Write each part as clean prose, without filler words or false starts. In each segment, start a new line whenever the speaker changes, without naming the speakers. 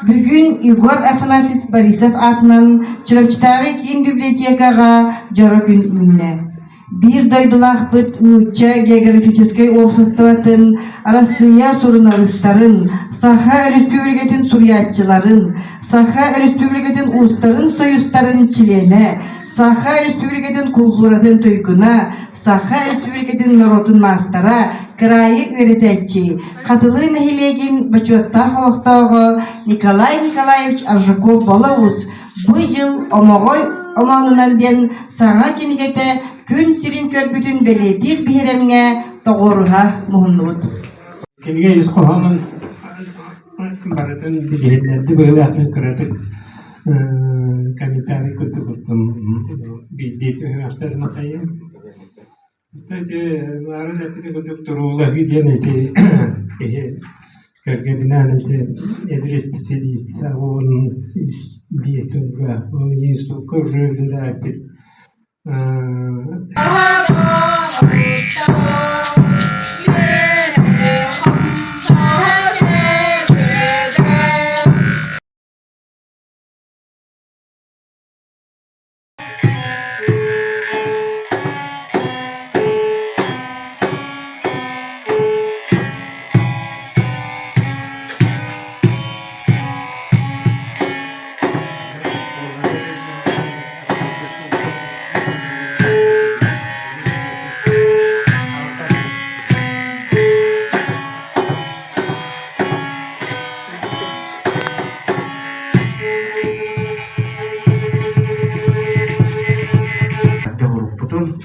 Bugün Igor Афанасьевич Борисов атынан Чырымчытагы кийин библиотекага жора күн үнне. Bir doydulах bıt Нучча географической обществотын, Россия сурналыстарын, Саха Республикатын сурьятчыларын, Саха Республикатын устарын союзтарын члене, Саха Республикатын культуратын тойкуна, Саха Республикатын народын мастара, крайы өрететчи, катылы нахилегин бачуатта холоктоого Николай Николаевич Аржаков болауыз, бұл жыл омағынан ден саңа кенегете күн сирин көрбүтүн белетир бихеремге тоғоруға мұхыннуыд.
Кенеге ес қоғамын барытын білгенлерді бұл ақын күрәтік комментарий көтіп бұттым бейдет өңақтарына қайын. Барын әпіді көтіп тұруылы виден әте көргебінен әте әдір специалист сағуын бейстіңгі оны институтқа жүрілді әпіді.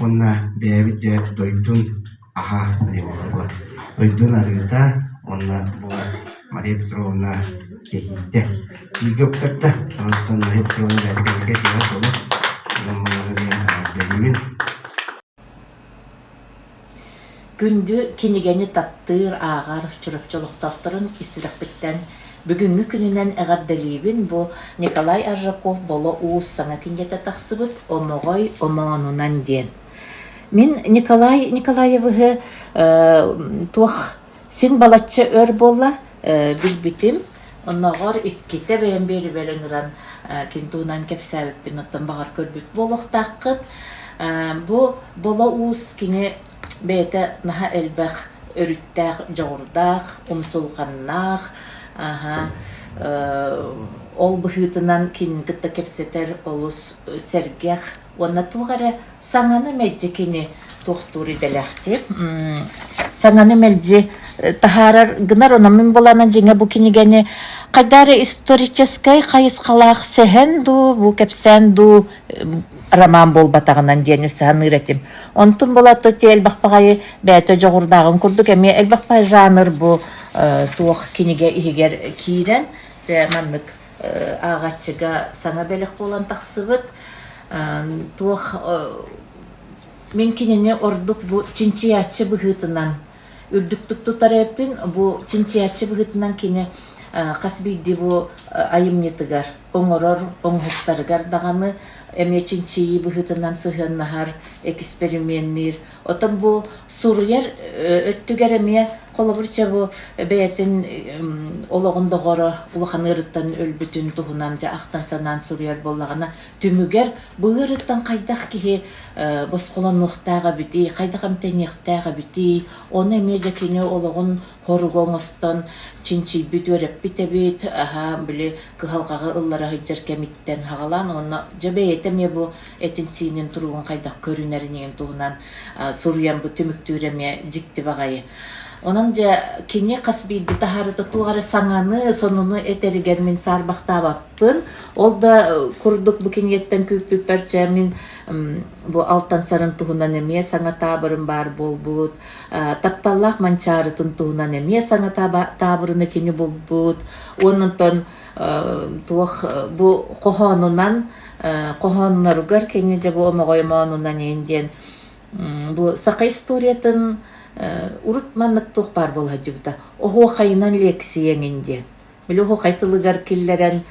Onna David Doytun aha diyorlar. Doytun arıyorda onna bu Maria Petrovna kehinde. İlk yoktakta ondan Maria Petrovna gerçekten diyor sonu. Namazını
Gündü kinigeni taптыр ağar çırıkçılıktaqtırın isiraqbitten бүгүнгү күнүнен эгадделибин бу Николай Аржаков боло уус саңа кинжете тахсыбыт омогой омоонунан диен. Мин Николай Николаевыгы туах син балачча өр болла билбитим. Онногор икките бэйэн бери-бериңиран кинтуунан кепсәбиппин оттон багар көрбүт болохтаккыт. Бу боло уус кини бэйте наха элбэх өрүттэх жоғурдах, умсулханнах, ол бұхытынан кейін күтті кепсетер олыс сәргех. Онна туғары саңаны мәджі кені тоқтури дәләхті. Саңаны мәлджі тахарар гынар онамын боланан жеңе бұ кенегені қайдары историческай қайыз қалақ сәхен ду, бұ кепсен ду роман бол батағынан ден үсіған ұйретім. Онтын болатты те әлбақпағайы бәйті жоғырдағын күрдік, әме әлбақпай жаныр бұ туық кенеге егер кейрен, маннық ағатшыға саңа бәлік болан тақсыбыт. Туық мен кенене ордық бұ чинчиятчы бұғытынан, үрдіктік тұтар әппін бұ чинчиятчы бұғытынан кене қасбейді бұ айымнетігар, оңырыр, оңғықтарығар дағаны эме чинчии бұғытынан сығын нахар экспериментнер. Отын бұ сурьер өттігер әме қолыбырча бұ бәйтін олығындығыры ұлыған ұрыттан өлбітін тұғынан жа ақтан санан сурьер болағына түмігер бұл ұрыттан қайдақ кеге босқолан ұқтаға біті, қайдақ әмтен еқтаға біті, оны әме жакені олығын хоруғын ұстан чинчи бүт өріп біті біт, білі күхалғаға ұллара ғыджар кәміттен хағалан, оны жабе етеме бұ әтін сейінен тұруғын қайдақ көрінерінен тұғынан сурьян бұ түміктүреме жікті бағайы. Онан жа кене қасбейді тахарыты туғары саңаны сонуны әтәрігер мен сарбақтабаппын. Ол да күрдік бұ кенеттен көппәрчә мен бұ алтан сарын туғынан әме саңа табырын бар бол бұд. Тапталлақ манчарытын туғынан әме саңа табырыны кені бол бұд. Онынтон туық бұ қоғанынан қоғанынарығар кені жа бұ омағайманынан енден. Бұ сақа историятын урутманнык тухпар бол хаджыбыта. Охо қайынан лекцияңінде. Білі охо қайтылығар келлерен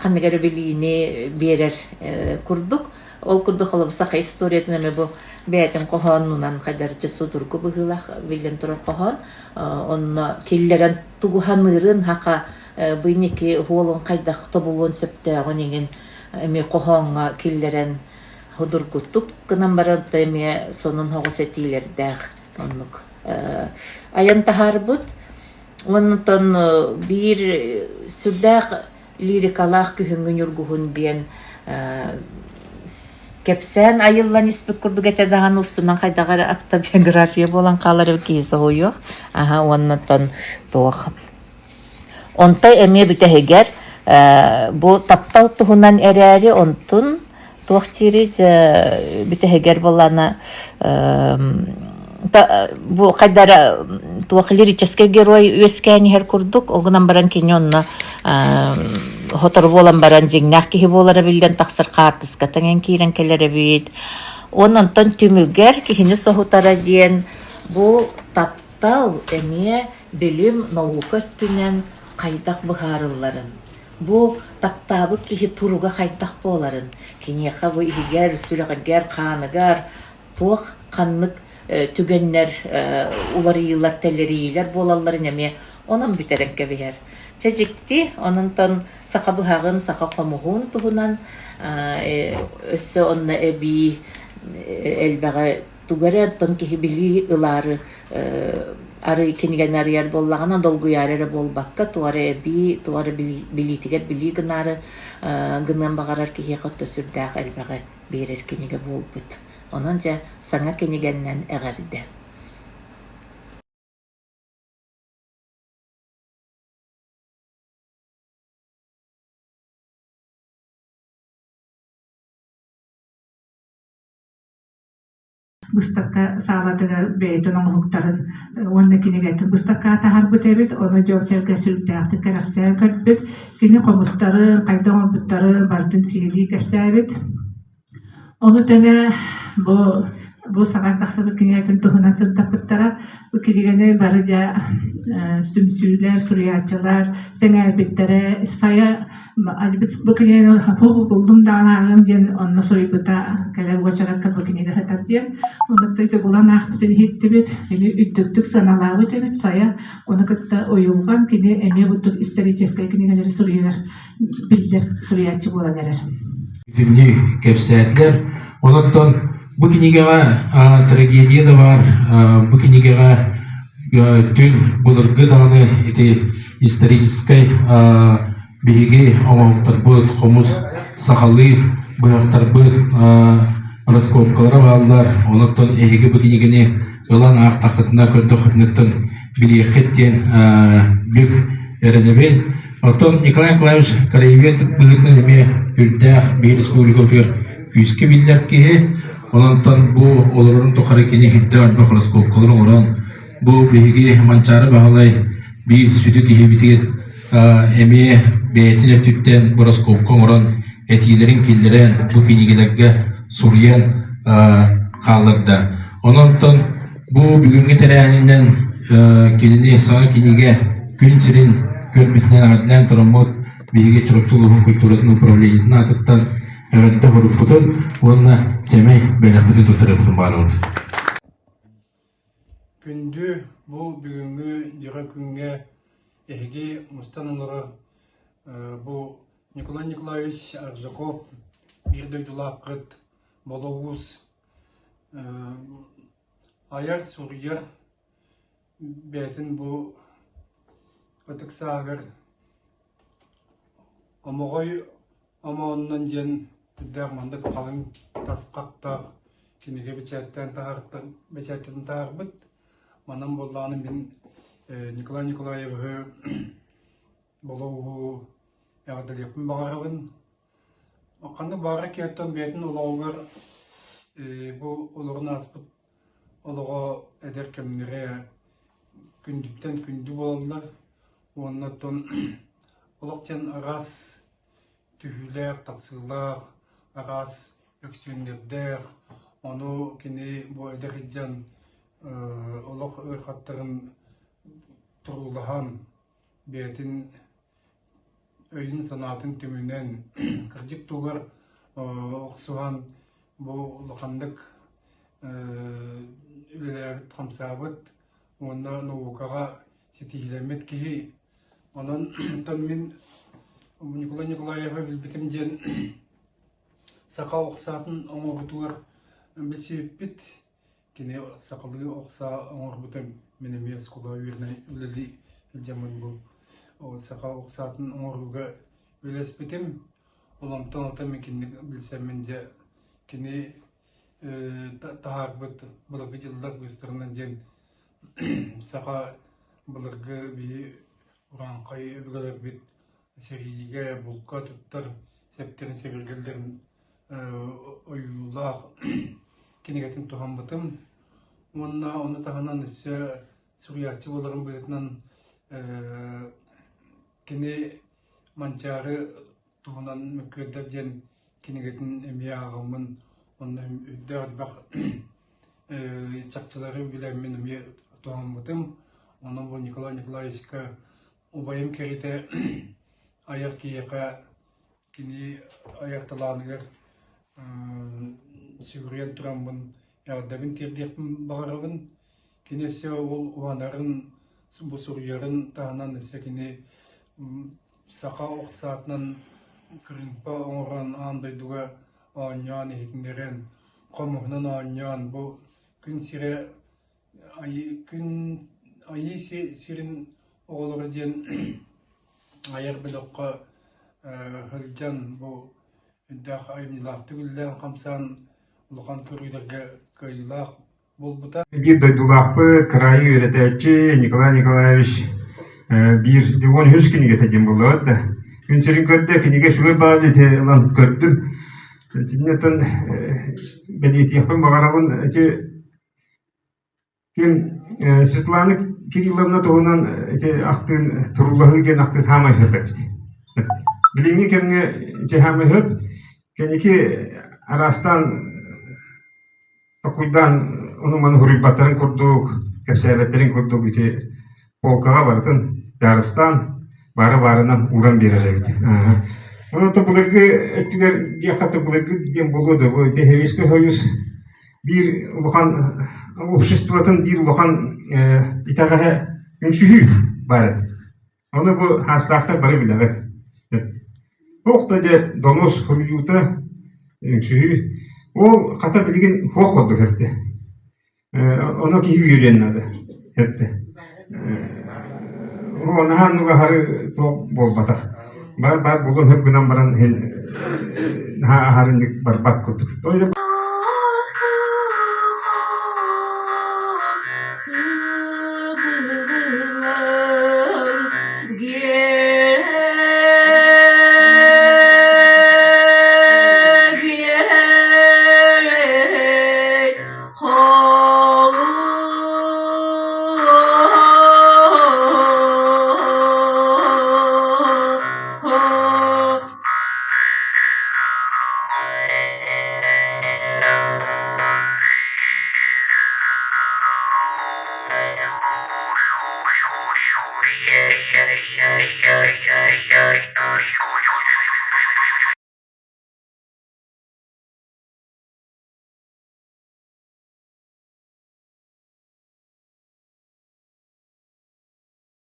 қанығары білііне берер күрдік. Ол күрдік олы сақа историятын әме бұл бәйтін қоғанынан қайдар жасудыр көбігілақ білген тұрар қоған. Онна келлерен туғанырын хақа быйники хуолун кайдах тобулун сөптөгөн еген эми кохоңга киллерен худургуттук кынан баранта эми сонун хогус этилердэх оннук аян тахарбут оннотон бир сүрдэх лирикалах күхүнгүн юргухун биен кепсен айыллан испек курдук этедаган устунан кайдагар автобиография болан калар кийсе ойох оннотон туох онтой эми бүтехегер бу таптал тухунан эрери онтун туох тири бүтехегер болана бу кайдара туох лирический герой үескени хер курдук огунан баран киньонна хотор болан баран жиңнах кихи болара билген таксыр картыска таңен кирен келере бит ононтон түмүлгер кихини сохутара диен бу таптал эми билим наука түнен кайдак быхарылларын бу таптабы кихи туруга кайдак боларын кинеха бу игер сүрөгер каныгар туох каннык түгеннер улар йыллар теллерилер болалларын эми онон бүтеренке бер чежикти ононтон сака быхагын сака комугун тугунан өссө онна эби элбеге тугареттон кихи били ылары ары кинигенер яр боллагана долгуяры болбакка туары эби туары билитигер били гынары гынан багарар кихи котто сүрдәк элбеге берер киниге болбут ононча саңа кинигеннен эгерде
Bustaka sağladığı beyton oğukların onunla kine getir. Bustaka taharbu tebit onu jolselge sürükte karakter kalbet. Kine komustarı, kaydan olbutları, bartın sihirli kapsabit. Onu tene bu sakat taksabı kine getir tuhuna sırta pıttara. Bu kidigene barıca stümsüler, suriyatçılar, senelbitlere saya bu kine bu buldum dağınağım diyen onunla suriybuta kalar uçarakka bu kine de hatab diyen. Onunla bulan ahbeten hittibit, yani üddüktük sanalavı tebit saya onu kıtta oyulgan kine eme butuk isteriçeske kine gelir suriyeler bildir suriyatçı bula verer.
Günlük kefsiyetler ondan bu kinigara tragediya da var bu kinigara tüm bulurgu dağını iti исторической биги омоктар бут комус сахалы быяктар бут раскопкалар балдар онотон эги бу кинигени ылан ак такытына көрдө хытнытын билиекеттен бүк эренебен отон Николай Николаевич Караевет быгытны эме үрдах бир республикалар күскө билдеп кие онотон бу олорун тохары кини хиттар раскопкалар орон бу биги манчары багалай bir sütü dihibiti emi beytine tütten boroskop komoran etilerin killerin bu kinigelerge suryen kalırdı. Onundan bu bugünkü tereninden kilini sağ kinige gün sirin görmetinden adilen tramot bilgi çocukluğun kültürünün upravleyici'nin atıktan evette horuputun onunla semey belirtmedi tutarıptın bana oldu.
Күндү бу бүгүнгү жыга күнгө эги мустанылары бу Николай Николаевич Арзаков бир дойдулакыт болоуз аяр сурьяр бетин бу атыксагыр омогой омоннан жен дер мандык калың таскактар кинеге бичеттен таарыктар бичеттен таарбыт Манам болланы мен Николай Николаевы болуы ягдылепин багарыбын. Аканды бары кеттен бетін улаугар бу улугун аспыт улуга эдер кемнере күндүттен күндү болалар. Оннотон улуктен арас түһүлер, таксылар, арас өксүндердер, ону кини бу эдер иджан олох ырхаттарын турулахан бетин өйін санатын түмүнен кырдык тугар оксухан бу лохандык үлелер камсабыт онна наукага сетилемет кии
Ondan min Николай Николаева билбетим ден сақа оқсатын оңоргутугар билсибит кини сақалыгы оқса оңоргутам мене мес кула уирнай улали жаман бу о сақа оқсатын оңоргуга билеспетим олантан атам кини билсем менде кини тахарбыт булыгы жылдак быстырынан ден сақа булыгы би уранкай үгөлөр бит Сериге булка туттар септерин себергелдерин оюлах кинегетин тухамбытым. Оны таханан isse сурьярчы боларын быйтынан кини манчары туханан мүккөдер ден кинегетин эми агымын онна үддәр бак чакчылары билем мен эми тухамбытым. Онан бу Николай Николаевичка убайым керите аяк кияка кини аякталаныгар сүгүрен турамбын ядабын тирдепин багарабын кини все ол уанарын бу сурьярын таханан эсе кини сака оксатынан кырынпа оңоран андайдуга анян хитиндерен комухнан анян бу күн сире айы сирин оголор ден аяр бедокка хылжан бу дах аймилахты гүлден хамсан улхан көрүдерге кыйлах болбута.
Bir doydulakpı kırayı öğreteci Nikolay Nikolaevich bir divon yüz kini getirdim buldu da. Gün serin kötü kinige şöyle bağlı te lan gördüm. Tinneton belirti yapım bakarabın kim Svetlana Kirillovna toğunan aktın turullahı gen aktın hamay höpepti. Bilimi kemge hamay höp keniki arastan takuydan onu manı hurribatların kurduk, kepsebetlerin kurduk iti polkağa vardın, Darıstan barı-barından uğran bererevdi. Onu da bulargı öttüler diyakatı bulargı diyen buludu. Bu iti heviske hoyuz bir ulukan обществотын bir ulukan итаға үңсүhü барет. Onu bu haslakta barı bilevet. Oqta de donos hurriyuta үңсүhü o kata bilgin hoq oldu hepti. Onu ki yürüyenlerde hepti. O nahannuga harı top bol batak. Bar bulun hep günan baran hen harındık barbat kutuk.